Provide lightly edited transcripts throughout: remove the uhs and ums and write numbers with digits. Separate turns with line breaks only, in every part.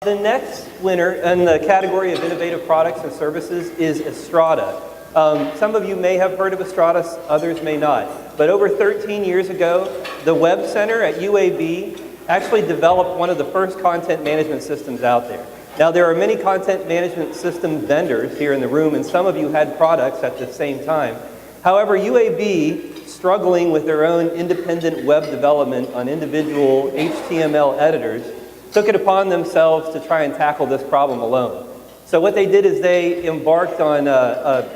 The next winner in the category of innovative products and services is Estrada. Some of you may have heard of Estrada, others may not. But over 13 years ago, the Web Center at UAB actually developed one of the first content management systems out there. Now, there are many content management system vendors here in the room, and some of you had products at the same time. However, UAB, struggling with their own independent web development on individual HTML editors, took it upon themselves to try and tackle this problem alone. So what they did is they embarked on a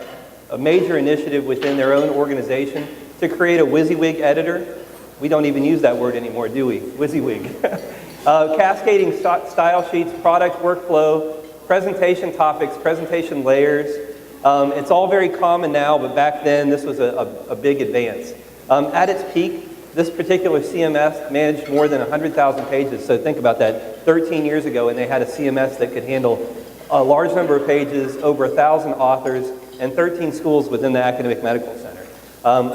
major initiative within their own organization to create a WYSIWYG editor. We don't even use that word anymore, do we? WYSIWYG. Cascading style sheets, product workflow, presentation topics, presentation layers. It's all very common now, but back then this was a big advance. At its peak, this particular CMS managed more than 100,000 pages, so think about that, 13 years ago, and they had a CMS that could handle a large number of pages, over 1,000 authors, and 13 schools within the Academic Medical Center.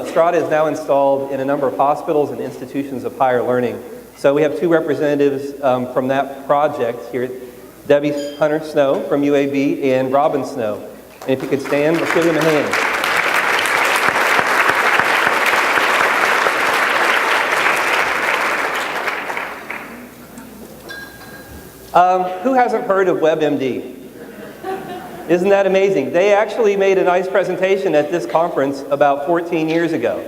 Estrada is now installed in a number of hospitals and institutions of higher learning. So we have two representatives from that project here, Debbie Hunter-Snow from UAB and Robin Snow. And if you could stand, let's give them a hand. Who hasn't heard of WebMD? Isn't that amazing? They actually made a nice presentation at this conference about 14 years ago.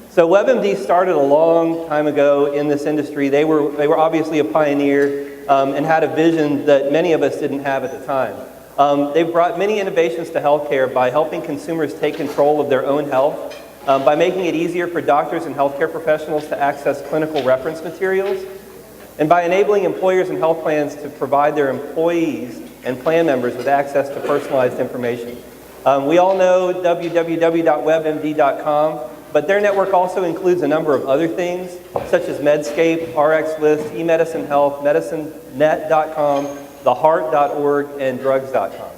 So WebMD started a long time ago in this industry. They were obviously a pioneer and had a vision that many of us didn't have at the time. They've brought many innovations to healthcare by helping consumers take control of their own health, by making it easier for doctors and healthcare professionals to access clinical reference materials, and by enabling employers and health plans to provide their employees and plan members with access to personalized information. We all know www.webmd.com, but their network also includes a number of other things, such as Medscape, RxList, eMedicine Health, MedicineNet.com, theheart.org, and drugs.com.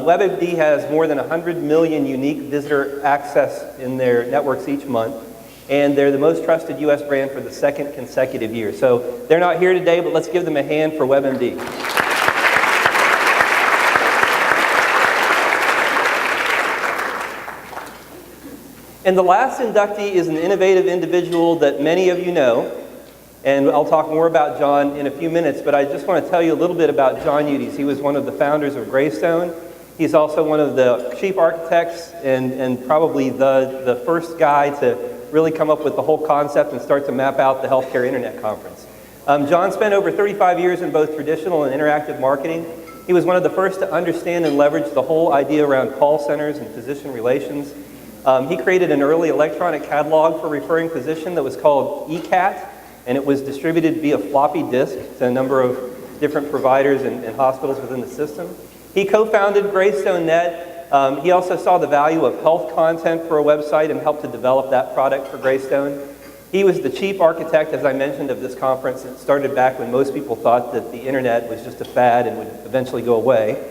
WebMD has more than 100 million unique visitor access in their networks each month, and they're the most trusted U.S. brand for the second consecutive year. So they're not here today, but let's give them a hand for WebMD. And the last inductee is an innovative individual that many of you know, and I'll talk more about John in a few minutes, but I just want to tell you a little bit about John Udes. He was one of the founders of Greystone. He's also one of the chief architects and probably the first guy to really come up with the whole concept and start to map out the Healthcare Internet Conference. John spent over 35 years in both traditional and interactive marketing. He was one of the first to understand and leverage the whole idea around call centers and physician relations. He created an early electronic catalog for referring physician that was called eCat, and it was distributed via floppy disk to a number of different providers and hospitals within the system. He co-founded Greystone.Net. He also saw the value of health content for a website and helped to develop that product for Greystone. He was the chief architect, as I mentioned, of this conference. It started back when most people thought that the internet was just a fad and would eventually go away.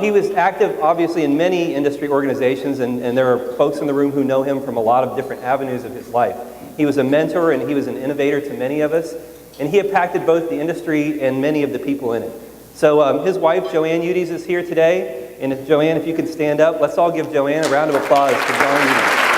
He was active, obviously, in many industry organizations, and there are folks in the room who know him from a lot of different avenues of his life. He was a mentor and he was an innovator to many of us, and he impacted both the industry and many of the people in it. So his wife, Joanne Udes, is here today, and Joanne, if you can stand up, let's all give Joanne a round of applause for John Udes.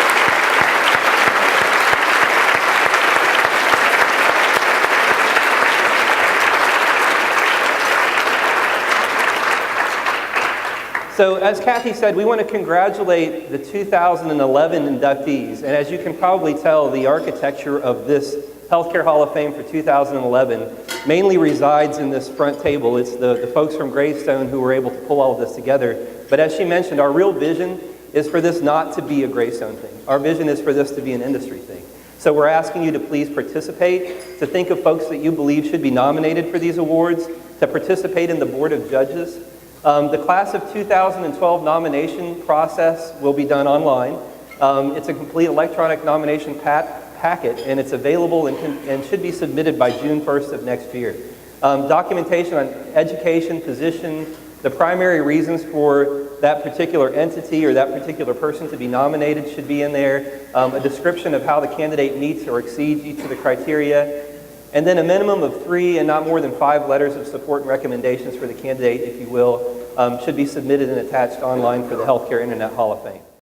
So as Kathy said, we want to congratulate the 2011 inductees. And as you can probably tell, the architecture of this Healthcare Hall of Fame for 2011 mainly resides in this front table. It's the folks from Greystone who were able to pull all of this together. But as she mentioned, our real vision is for this not to be a Greystone thing. Our vision is for this to be an industry thing. So we're asking you to please participate, to think of folks that you believe should be nominated for these awards, to participate in the Board of Judges. The class of 2012 nomination process will be done online. It's a complete electronic nomination packet, and it's available and should be submitted by June 1st of next year. Documentation on education, position, the primary reasons for that particular entity or that particular person to be nominated should be in there. A description of how the candidate meets or exceeds each of the criteria. And then a minimum of 3 and not more than 5 letters of support and recommendations for the candidate, if you will, should be submitted and attached online for the Healthcare Internet Hall of Fame.